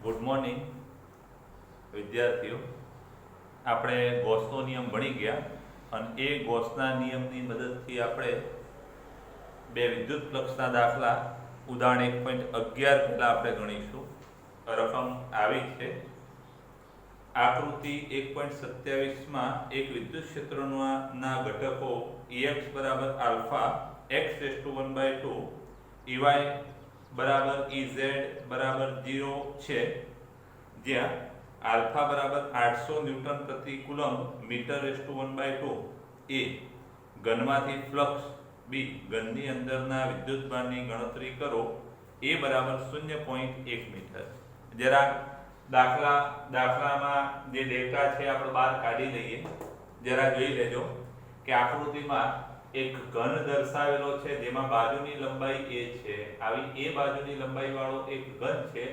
Good morning વિદ્યાર્થીઓ. આપણે ગોસનો નિયમ ભણી ગયા અને એ ગોસના નિયમની મદદથી આપણે બે વિદ્યુત ફ્લક્સના દાખલા ઉદાહરણ 1.11 પહેલા આપણે ગણીશું. રકમ આવી છે. આકૃતિ 1.27 માં એક વિદ્યુત ક્ષેત્રના ઘટકો Ex બરાબર આલ્ફા x⁴ Ey બરાબર Ez બરાબર 0 છે, જ્યાં આલ્ફા બરાબર 800 ન્યૂટન પ્રતિ કુલમ્બ મીટર⁴ એ ઘનમાંથી ફ્લક્સ બી ઘનની અંદરના વિદ્યુતભારની ગણતરી કરો એ બરાબર 0.1 મીટર. જરા દાખલામાં જે ડેટા છે આપણે બહાર કાઢી લઈએ. જરા જોઈ લેજો કે આકૃતિમાં એક ઘન દર્શાવેલો છે જેમાં બાજુની લંબાઈ a છે. આવી a બાજુની લંબાઈ વાળો એક ઘન છે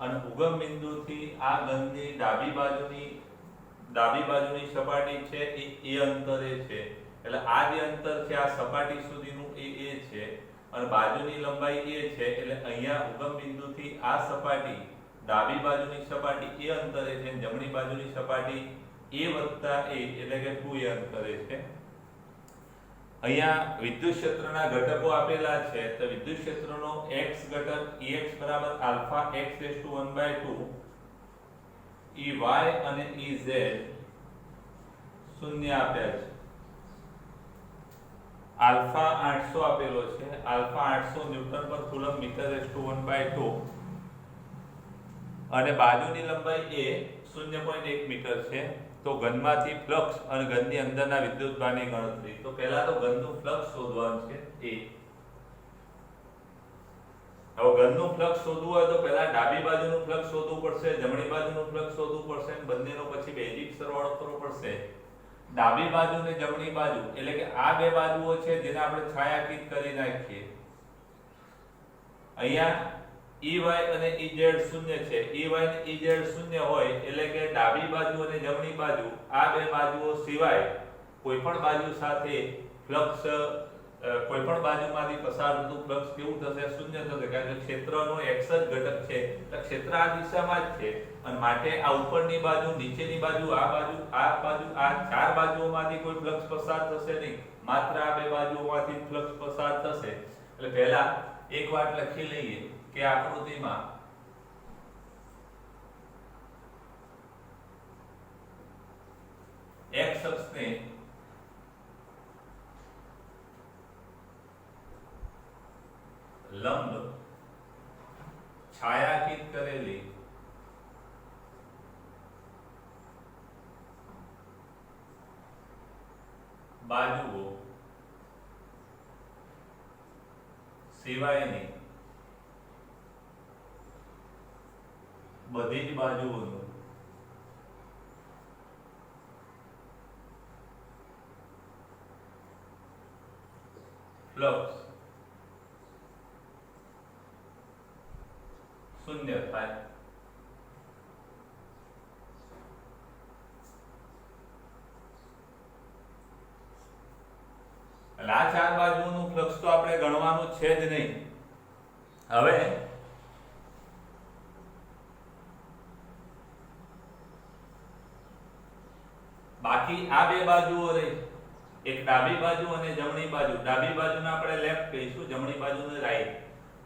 અને ઉગમ બિંદુથી આ ઘનની ડાબી બાજુની સપાટી છે એ અંતરે છે. એટલે આ જે અંતર છે આ સપાટી સુધીનું એ a છે અને બાજુની લંબાઈ a છે. એટલે અહીંયા ઉગમ બિંદુથી આ સપાટી ડાબી બાજુની સપાટી એ અંતરે છે, જમણી બાજુની સપાટી a + a એટલે કે 2a અંતરે છે. અહીંયા વિદ્યુત ક્ષેત્રના ઘટકો આપેલા છે. તો વિદ્યુત ક્ષેત્રનો x ઘટક Ex બરાબર આલ્ફા x⁴ Ey અને Ez શૂન્ય આપ્યા છે. આલ્ફા 800 આપેલો છે. આલ્ફા 800 ન્યૂટન પર કુલમ્બ મીટર⁴ અને બાજુની લંબાઈ એ 0.1 મીટર છે. તો ઘનમાંથી ફ્લક્સ અને ઘનની અંદરના વિદ્યુતભારની ગણતરી. તો પહેલા તો ઘનનું ફ્લક્સ શોધવાનું છે એ. હવે ઘનનું ફ્લક્સ શોધવું હોય તો પહેલા ડાબી બાજુનું ફ્લક્સ શોધવું પડશે, જમણી બાજુનું ફ્લક્સ શોધવું પડશે અને બંનેનો પછી બેઝિક સરવાળો કરવો પડશે. ડાબી બાજુ અને જમણી બાજુ એટલે કે આ બે બાજુઓ છે જેને આપણે છાયાંકિત કરી નાખીએ. અહીંયા Ey અને Ez શૂન્ય છે. Ey અને Ez શૂન્ય હોય એટલે કે ડાબી બાજુ અને જમણી બાજુ આ બે બાજુઓ સિવાય કોઈ પણ બાજુ સાથે ફ્લક્સ કોઈ પણ બાજુમાંથી પસાર થતું ફ્લક્સ કેવું થશે? શૂન્ય થશે, કારણ કે ક્ષેત્રનો x જ ઘટક છે. એટલે ક્ષેત્ર આ દિશામાં જ છે અને માટે આ ઉપરની બાજુ, નીચેની બાજુ, આ ચાર બાજુઓમાંથી કોઈ ફ્લક્સ પસાર થશે નહીં, માત્ર આ બે બાજુઓમાંથી ફ્લક્સ પસાર થશે. એટલે પહેલા એક વાત લખી લઈએ કે આકૃતિમાં x અક્ષને લંબ છાયાંકિત કરેલી બાજુઓ સિવાયની બધી જ બાજુઓનું ફ્લક્સ શૂન્ય થાય. એટલે આ ચાર બાજુઓનું ફ્લક્સ તો આપણે ગણવાનું છે જ નહીં. હવે બાકી આ બે બાજુઓ રહી, એક ડાબી બાજુ અને જમણી બાજુ. ડાબી બાજુને આપણે લેફ્ટ કહીશું, જમણી બાજુને રાઈટ.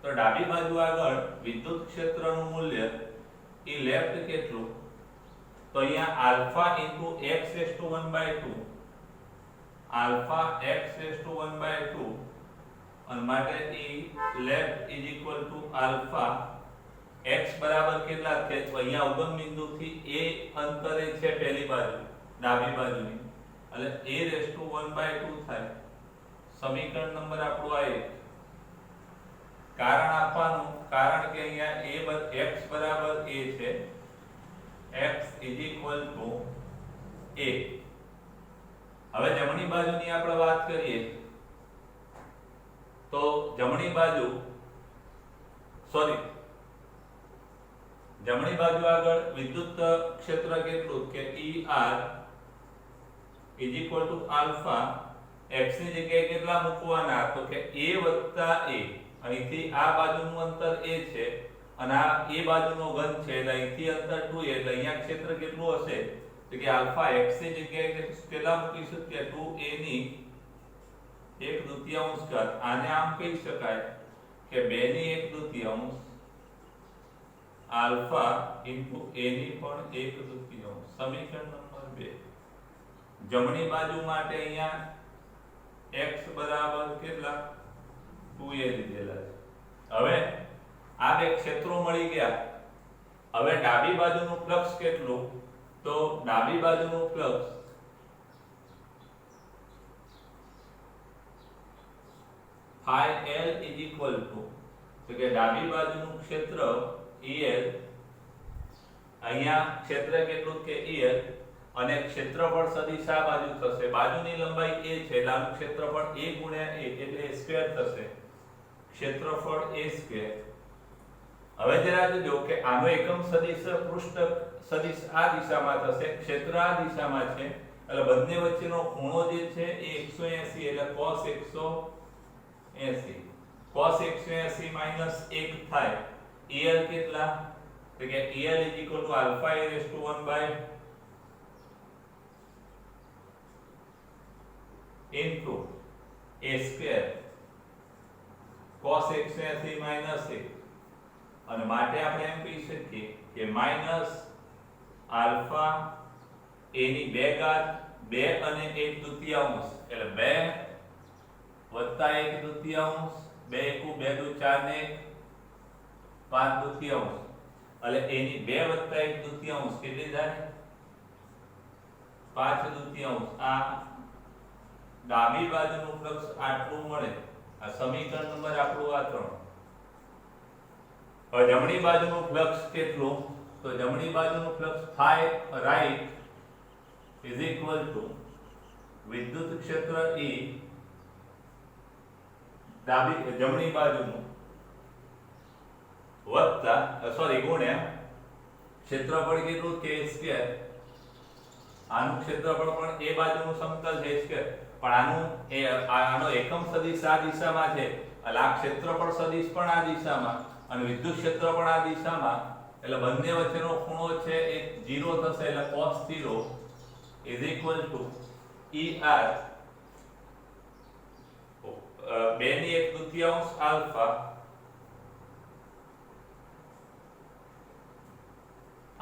તો ડાબી બાજુ આગળ વિદ્યુત ક્ષેત્રનું મૂલ્ય એ લેફ્ટ કેટલું? તો અહીંયા આલ્ફા * x⁴ આલ્ફા x⁴ અને માટે એ લેફ્ટ = આલ્ફા x બરાબર કેટલા છે? તો અહીંયા ઉગમ બિંદુથી a અંતરે છે પહેલી બાજુ ડાબી બાજુની, એટલે a⁴ થાય. સમીકરણ નંબર આપણો આ એક. કારણ આપવાનું, કારણ કે અહીંયા x બરાબર a છે, x = a. હવે જમણી બાજુની આપણે વાત કરીએ તો જમણી બાજુ આગળ વિદ્યુત ક્ષેત્ર કેટલું કે ER = આલ્ફા. x ની જગ્યાએ કેટલા મૂકવાના? તો કે a + a. અહીંથી આ બાજુનું અંતર a છે અને આ એ બાજુનો ઘન છે એટલે અહીંથી અંતર 2a એટલે અહીંયા ક્ષેત્ર કેટલું હશે તો કે આલ્ફા x ની જગ્યાએ કેટલા મૂકીશું કે 2a ની 1/2 ઘાત આને આમ કહી શકાય કે 2 ની 1/2 આલ્ફા ઇન્ટુ a ની પણ 1/2 સમીકરણ નંબર 2 જમણી બાજુ માટે અહીંયા x બરાબર કેટલા 2a લીધેલા છે હવે આ બે ક્ષેત્રો મળી ગયા હવે ડાબી બાજુનું ફ્લક્સ કેટલું તો ડાબી બાજુનું flux phi l is equal to તો કે ડાબી બાજુનું ક્ષેત્ર el અહીંયા ક્ષેત્ર કેટલું કે el અને ક્ષેત્રફળ સદિશ આ બાજુ થશે બાજુની લંબાઈ a છે એટલે આનું ક્ષેત્રફળ a ગુણ્યા a એટલે a સ્ક્વેર થશે ક્ષેત્રફળ a સ્ક્વેર હવે જરા જોજો કે આનો એકમ સદિશ પૃષ્ઠ સદિશ આ દિશામાં થશે ક્ષેત્ર આ દિશામાં છે એટલે બંને વચ્ચેનો ખૂણો જે છે એ 180 એટલે cos 180 cos 180 minus 1 થાય el કેટલા તો કે el is equal to alpha a raised to 1 by into a square cos 180 minus 1 અને માટે આપણે એમ કહી શકીએ કે માઈનસ આલ્ફા a ની 2 ઘાત 2 અને 1/2 એટલે 2 વત્તા 1/2 2 એકુ 2 દુ 4 ને 5/2 એટલે a ની 2 વત્તા 1/2 કેટલી થાય 5/2 આ ડાબી બાજુનું ફ્લક્સ આટલું મળે આ સમીકરણ નંબર આપણું આ 3 હવે જમણી બાજુનું ફ્લક્સ કેટલું તો જમણી બાજુનું flux phi right is equal to વિદ્યુત ક્ષેત્ર E ડાબી જમણી બાજુનું વત્તા ગુણ્યા ક્ષેત્રફળ કેટલું k સ્ક્વેર આનું ક્ષેત્રફળ પણ એ બાજુનું સમતલ છે સ્ક્વેર પણ આનો એકમ સદિશ આ દિશામાં છે એટલે આ ક્ષેત્રફળ સદિશ પણ આ દિશામાં અને વિદ્યુત ક્ષેત્ર પણ આ દિશામાં એટલે બંને વચ્ચેનો ખૂણો છે એ 0 થશે એટલે cos 0 is equal to er 2 ની 1/2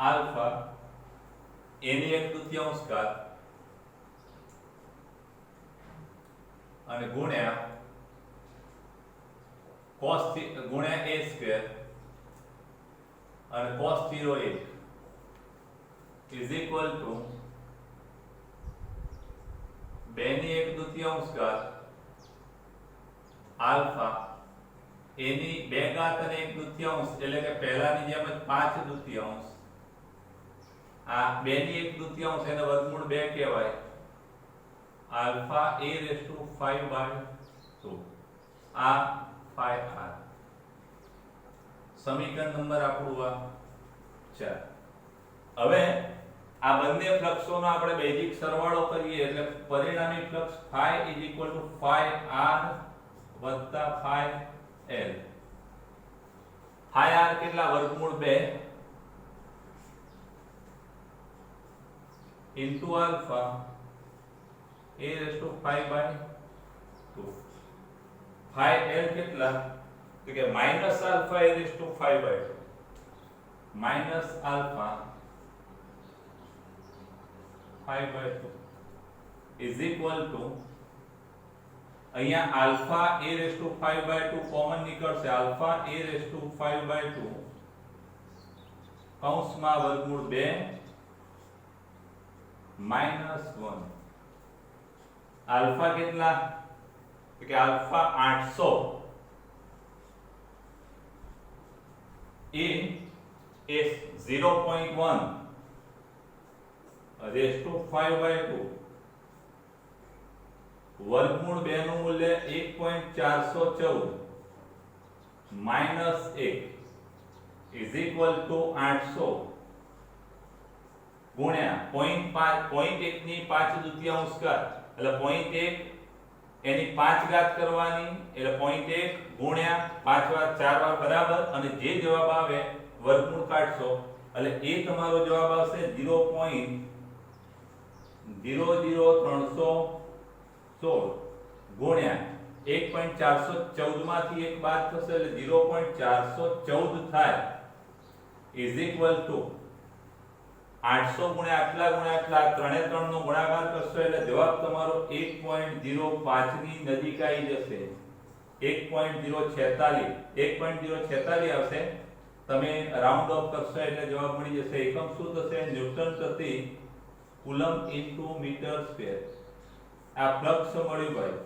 આલ્ફા a ની 1/2 ઘાત અને ગુણ્યા cos ગુણ્યા a સ્ક્વેર અને cos 0 1 is equal to 2 ની 1/2 ઘાત આલ્ફા a ની 2 ઘાત અને 1/2 એટલે કે પહેલાની જેમ જ 5/2 આ 2 ની 1/2 એને વર્ગમૂળ 2 કહેવાય આલ્ફા a raised to 5/2 આ 5r સમીકરણ નંબર આપણું આ 4 હવે આ બંને ફ્લક્સોનો આપણે બેઝિક સરવાળો કરીએ એટલે પરિણામી flux phi is equal to 5r વત્તા 5l 5r કેટલા વર્ગમૂળ 2 into alpha a raised to 5/2 5l કેટલા તો કે minus alpha a raised to 5/2 minus alpha 5/2 is equal to અહીંયા alpha a raised to 5/2 common નીકળશે alpha a raised to 5/2 કૌંસમાં વર્ગમૂળ 2 -1 આલ્ફા કેટલા તો કે આલ્ફા 800 એ 0.1 raised to 5/2 વર્ગમૂળ 2 નું મૂલ્ય 1.414 -1 is equal to 800 ગુણ્યા 0.1 ની 5/2 ઘાત એટલે 0.1 એની 5 ઘાત કરવાની એટલે 0.1 ગુણ્યા 5 વાર 4 વાર બરાબર અને જે જવાબ આવે વર્ગમૂળ કાઢશો એટલે એ તમારો જવાબ આવશે 0.00316 ગુણ્યા 1.414 માંથી એક બાદ થશે એટલે 0.414 થાય ઇઝ ઇક્વલ ટુ 800 ગુણ્યા આટલા ત્રણે ત્રણ નો ગુણાકાર કરશો એટલે જવાબ તમારો 1.05 ની નજીક આવી જશે 1.046 આવશે તમે રાઉન્ડ ઓફ કરશો એટલે જવાબ મળી જશે એકમ શું થશે ન્યૂટન પ્રતિ કુલમ ઇન્ટુ મીટર સ્ક્વેર આ ફ્લક્સ મળ્યું ભાઈ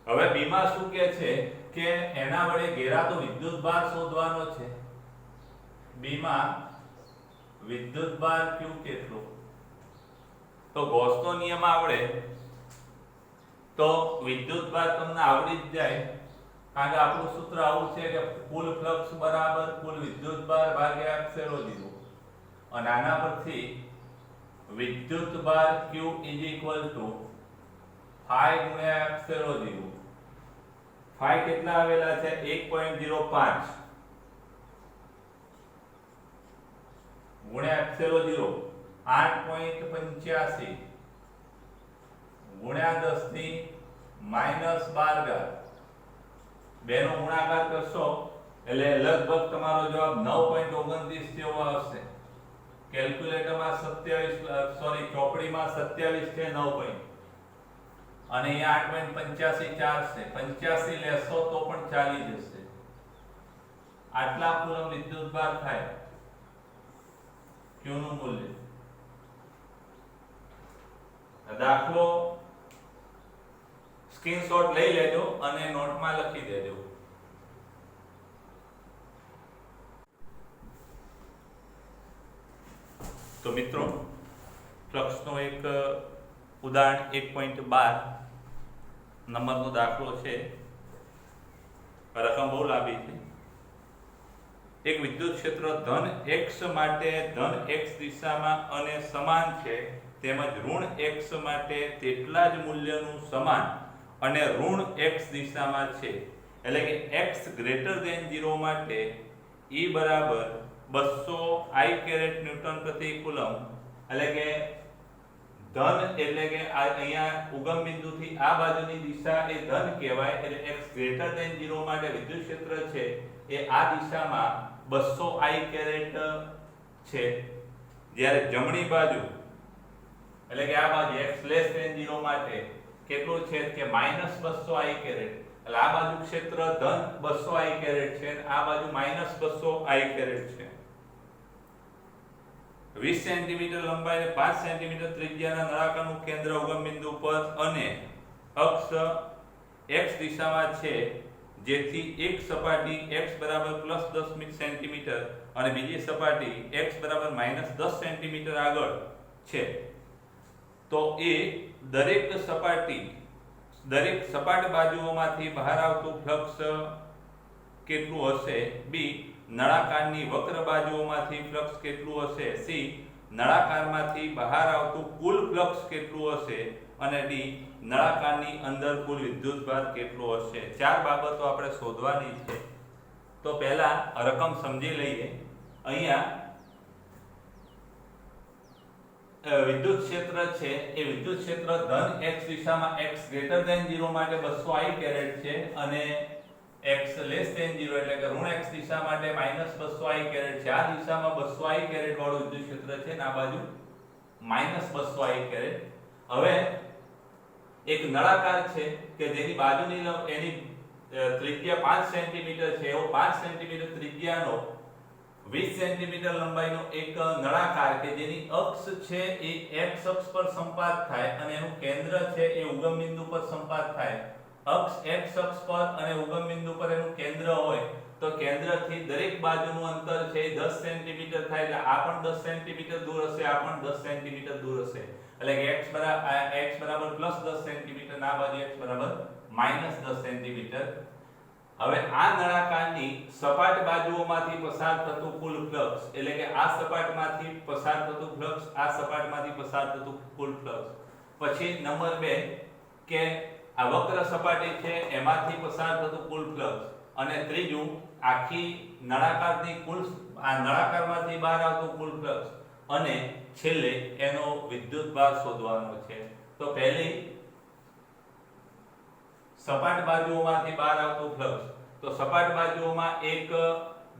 હવે બી માં શું કહે છે કે એના વડે ઘેરાતો વિદ્યુતભાર શોધવાનો છે બી માં વિદ્યુતભાર Q કેટલો તો ગૌસનો નિયમ આવડે તો વિદ્યુતભાર તમને આવડી જ જાય કારણ કે આપણું સૂત્ર આવું છે કે કુલ ફ્લક્સ બરાબર કુલ વિદ્યુતભાર ભાગ્યા એપ્સિલોન અને આના પરથી વિદ્યુતભાર Q phi ગુણ્યા એપ્સિલોન phi કેટલા આવેલા છે 1.05 ગુણ્યા એપ્સિલોન 8.85 ગુણ્યા 10 ની -12 ઘાત બેનો ગુણાકાર કરશો એટલે લગભગ તમારો જવાબ 9.29 જેવો આવશે કેલ્ક્યુલેટરમાં 27 ચોપડીમાં 27 છે 9 અને અહીંયા 8.85 4 છે 85 લેશો તો પણ ચાલી જશે આટલા કુલમ વિદ્યુતભાર થાય Q નું મૂલ્ય દાખલો સ્ક્રીનશોટ લઈ લેજો અને નોટમાં લખી દેજો તો મિત્રો ફ્લક્સનો એક ઉદાહરણ 1.12 નંબરનો દાખલો છે રકમ બહુ લાંબી છે એક વિદ્યુત ક્ષેત્ર ધન x માટે ધન x દિશામાં અને સમાન છે તેમજ ઋણ x માટે તેટલા જ મૂલ્યનું સમાન અને ઋણ x દિશામાં છે એટલે કે x ગ્રેટર ધેન 0 માટે E બરાબર 200 I કેરેટ ન્યૂટન પ્રતિ કુલમ એટલે કે ધન એટલે કે અહીંયા ઉગમ બિંદુથી આ બાજુની દિશા એ ધન કહેવાય એટલે x ગ્રેટર ધેન 0 માટે વિદ્યુત ક્ષેત્ર છે એ આ દિશામાં 200 I કેરેટ છે જ્યારે જમણી બાજુ એટલે કે આ બાજુ x લેસ ધેન 0 માટે કેટલું છે કે -200 I કેરેટ એટલે આ બાજુ ક્ષેત્ર ધન 200 I કેરેટ છે અને આ બાજુ -200 I કેરેટ છે 20 સેન્ટીમીટર લંબાઈ અને 5 સેન્ટીમીટર ત્રિજ્યાના નળાકારનું કેન્દ્ર ઉગમ બિંદુ પર અને અક્ષ x દિશામાં છે જેથી એક સપાટી x બરાબર +10 સેન્ટીમીટર અને બીજી સપાટી x બરાબર -10 સેન્ટીમીટર આગળ છે તો એ દરેક સપાટ બાજુઓમાંથી બહાર આવતું ફ્લક્સ કેટલું હશે બી નળાકારની વક્ર બાજુઓમાંથી ફ્લક્સ કેટલું હશે સી નળાકારમાંથી બહાર આવતું કુલ ફ્લક્સ કેટલું હશે અને ડી નળાકારની અંદર કુલ વિદ્યુતભાર કેટલો હશે ચાર બાબતો આપણે શોધવાની છે તો પહેલા રકમ સમજી લઈએ અહીંયા વિદ્યુત ક્ષેત્ર છે એ વિદ્યુત ક્ષેત્ર ધન x દિશામાં x ગ્રેટર ધેન 0 માટે 200 I કેરેટ છે અને x લેસ ધેન 0 એટલે કે ઋણ x દિશા માટે -200 I કેરેટ છે આ દિશામાં 200 I કેરેટ વાળું વિદ્યુત ક્ષેત્ર છે અને આ બાજુ -200 I કેરેટ હવે એક નળાકાર છે કે જેની બાજુની એની ત્રિજ્યા 5 સેન્ટીમીટર છે એવો 5 સેન્ટીમીટર ત્રિજ્યાનો 20 સેન્ટીમીટર લંબાઈનો એક નળાકાર કે જેની અક્ષ છે એ x અક્ષ પર સંપાત થાય અને એનું કેન્દ્ર છે એ ઉગમ બિંદુ પર સંપાત થાય અક્ષ x અક્ષ પર અને ઉગમ બિંદુ પર એનું કેન્દ્ર હોય તો કેન્દ્રથી દરેક બાજુનું અંતર છે એ 10 સેન્ટીમીટર થાય એટલે આ પણ 10 સેન્ટીમીટર દૂર હશે આ પણ 10 સેન્ટીમીટર દૂર હશે એટલે કે x બરાબર +10 સેન્ટીમીટર ના બાજુ x બરાબર -10 સેન્ટીમીટર હવે આ નળાકારની સપાટ બાજુઓમાંથી પસાર થતું કુલ ફ્લક્સ એટલે કે આ સપાટમાંથી પસાર થતું ફ્લક્સ આ સપાટમાંથી પસાર થતું કુલ ફ્લક્સ પછી નંબર 2 કે આ વક્ર સપાટી છે એમાંથી પસાર થતું કુલ ફ્લક્સ, અને ત્રીજું આખી નળાકારની કુલ આ નળાકારમાંથી બહાર આવતું કુલ ફ્લક્સ, અને છેલ્લે એનો વિદ્યુતભાર શોધવાનો છે. તો પહેલી સપાટ બાજુઓમાંથી બહાર આવતું ફ્લક્સ. તો સપાટ બાજુઓમાં એક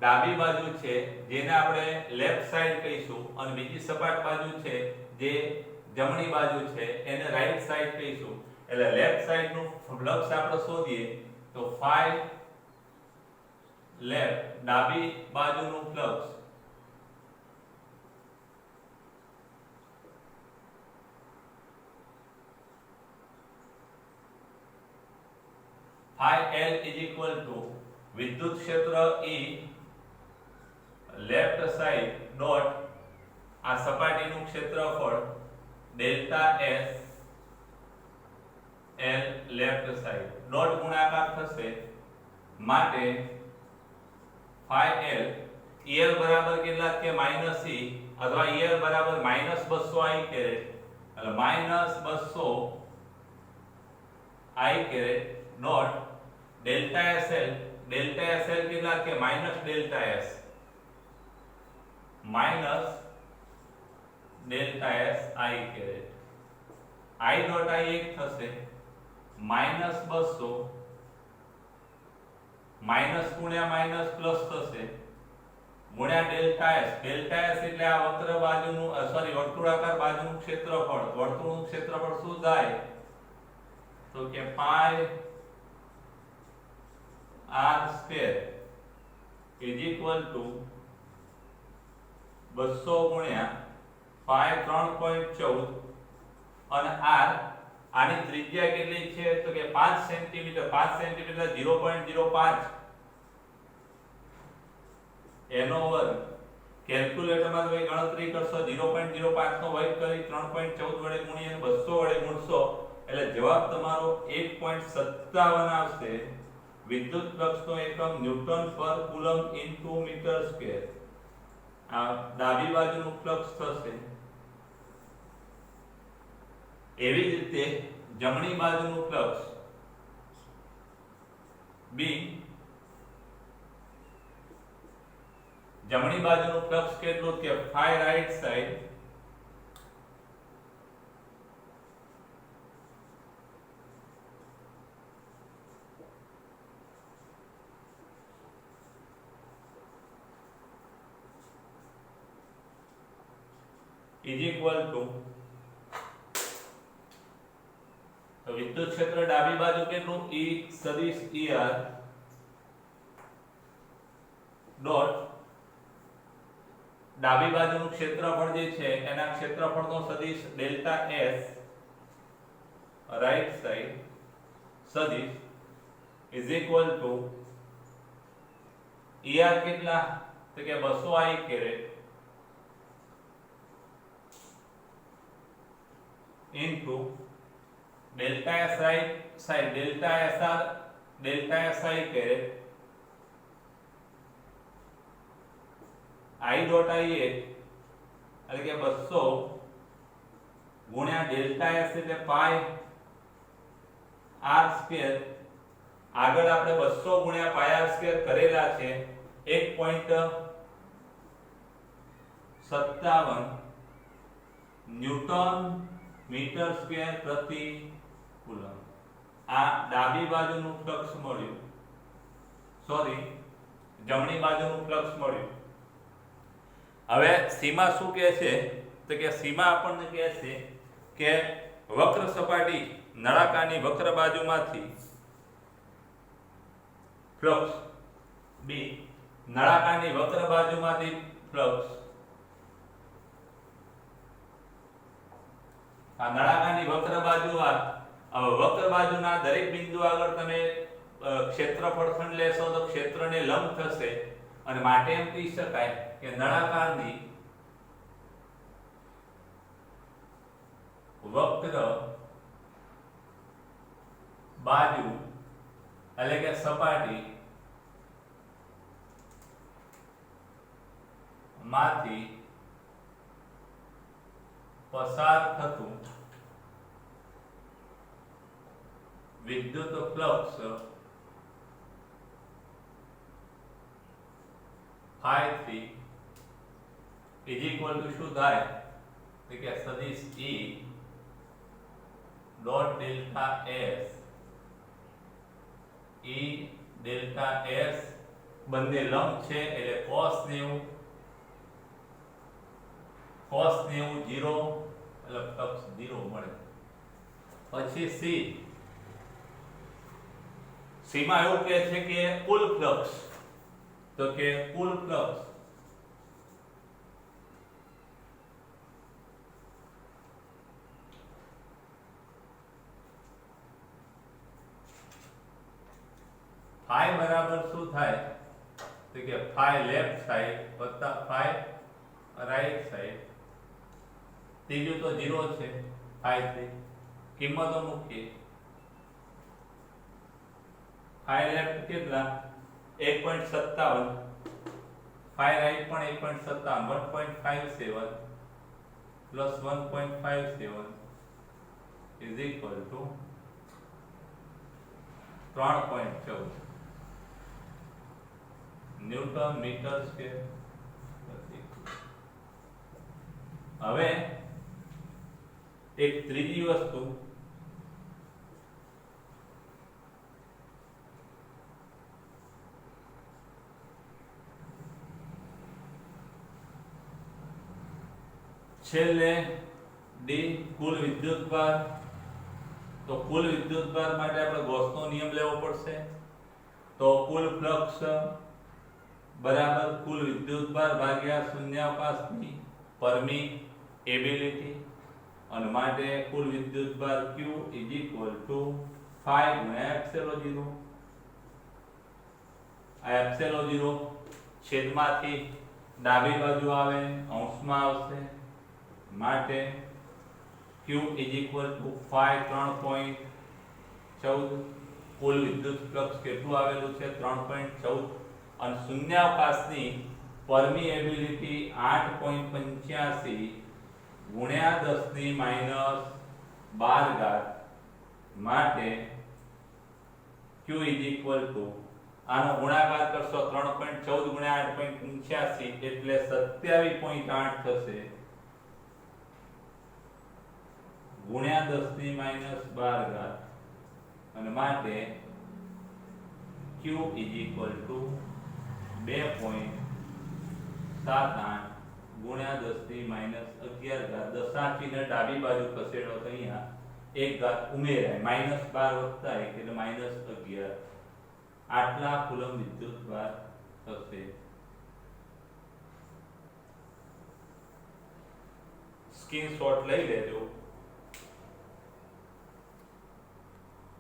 ડાબી બાજુ છે જેને આપણે લેફ્ટ સાઈડ કહીશું, અને બીજી સપાટ બાજુ છે જે જમણી બાજુ છે એને રાઈટ સાઈડ કહીશું. એટલે લેફ્ટ સાઈડ નું ફ્લક્સ આપણે શોધીએ તો ફાઈ લેફ્ટ ડાબી બાજુનું flux phi L is equal to વિદ્યુત ક્ષેત્ર E લેફ્ટ સાઈડ ડોટ આ સપાટીનું ક્ષેત્રફળ delta S L left side dot ગુણાકાર થશે, માટે phi L EL બરાબર કેટલા કે માઈનસ E અથવા EL બરાબર -200 I કેરેટ, એટલે -200 I caret dot delta SL કેટલા કે minus delta S I caret. I dot I એક થશે, -200 માઈનસ ગુણ્યા માઈનસ પ્લસ થશે ગુણ્યા ડેલ્ટા S એટલે આ વક્ર બાજુનું વર્તુળાકાર બાજુનું ક્ષેત્રફળ. વર્તુળનું ક્ષેત્રફળ શું થાય તો કે પાઈ r square is equal two 200 ગુણ્યા પાઈ 3.14, અને r આની ત્રિજ્યા કેટલી છે તો કે 5 સેન્ટીમીટર. 5 સેન્ટીમીટર 0.05 એનો વર્ગ. કેલ્ક્યુલેટરમાં તમે ગણતરી કરશો 0.05 નો વર્ગ કરી 3.14 વડે ગુણી અને 200 વડે ગુણશો એટલે જવાબ તમારો 1.57 આવશે. વિદ્યુત ફ્લક્સનો એકમ ન્યૂટન પર કુલમ્બ ઇન્ટુ મીટર સ્ક્વેર. આ ડાબી બાજુનું ફ્લક્સ થશે. એવી જ રીતે જમણી બાજુનું ફ્લક્સ B, જમણી બાજુનું ફ્લક્સ કેટલું કે phi right side is equal to, તો વિદ્યુત ક્ષેત્ર ડાબી બાજુ કેટલું E સદિશ ER ડોટ ડાબી બાજુનું ક્ષેત્રફળ જે છે એના ક્ષેત્રફળનો સદિશ ડેલ્ટા S રાઈટ સાઈડ સદિશ is equal to ER કેટલા તો કે 200 I caret into delta S right side delta SR delta SI caret I dot I એટલે કે 200 ગુણ્યા ડેલ્ટા S એટલે પાઈ r સ્ક્વેર. આગળ આપણે 200 ગુણ્યા પાઈ r સ્ક્વેર કરેલા છે 1.57 ન્યૂટન મીટર સ્ક્વેર પ્રતિ કુલમ. આ ડાબી બાજુનું ફ્લક્સ મળ્યું, જમણી બાજુનું ફ્લક્સ મળ્યું. હવે સીમા શું કહે છે તો કે સીમા આપણને કહે છે કે વક્ર સપાટી નળાકારની વક્ર બાજુમાંથી ફ્લક્સ B, નળાકારની વક્ર બાજુમાંથી ફ્લક્સ આ નળાકારની વક્ર બાજુના દરેક બિંદુ આગળ તમે ક્ષેત્રફળ ખંડ લેશો તો ક્ષેત્રને લંબ થશે, અને માટે એમ કહી શકાય કે નળાકારની વક્ર બાજુ એટલે કે સપાટી માંથી પસાર થતું વિદ્યુત flux phi3 is equal two શું થાય તો કે સદિશ E dot delta S E delta S બંને લંબ છે એટલે cos 90 0 એટલે ફ્લક્સ 0 મળે. પછી C માં એવું કહે છે કે કુલ ફ્લક્સ તો કે કુલ ફ્લક્સ phi બરાબર શું થાય તો કે phi લેફ્ટ સાઈડ વત્તા phi રાઈટ સાઈડ. ત્રીજું તો 0 છે phi3 કિંમતો મૂકીએ. phi લેફ્ટ કેટલા 1.57 phi રાઈટ પણ 1.57 1.57 plus 1.57 is equal to 3.14 newton metre square. હવે એક ત્રીજી વસ્તુ છેલ્લે ડી કુલ વિદ્યુતભાર. તો કુલ વિદ્યુતભાર માટે આપણે ગોસનો નિયમ લેવો પડશે. તો કુલ ફ્લક્સ બરાબર કુલ વિદ્યુતભાર ભાગ્યા શૂન્યાવકાશની પરમીએબિલિટી અને માટે કુલ વિદ્યુતભાર Q ઇઝ ઇક્વલ ટુ 5 ગુણ્યા એપ્સિલોન 0. આ એપ્સિલોન 0 છેદમાંથી ડાબી બાજુ આવે અંશમાં આવશે માટે Q ઇઝ ઇક્વલ ટુ 3.14. કુલ વિદ્યુત ફ્લક્સ કેટલું આવેલું છે 3.14 અને શૂન્યાવકાશની પરમીએબિલિટી 8.85 ગુણ્યા 10 ની માઈનસ 12 ઘાત માટે Q ઇઝ ઇક્વલ ટુ આનો ગુણાકાર કરશો 3.14 ગુણ્યા 8.85 એટલે 27.8 થશે ગુણ્યા 10 ની માઈનસ 12 ઘાત અને માટે Q ઇઝ ઇક્વલ ટુ 2.78 ગુણ્યા 10 ની માઈનસ 11 ઘાત. દશાંકીને ડાબી બાજુ ખસેડો તો અહીંયા એક ઘાત ઉમેરાય માઈનસ 12 વત્તા 1 એટલે માઈનસ 11. આટલા કુલમ વિદ્યુતભાર થશે. સ્ક્રીનશોટ લઈ લેજો.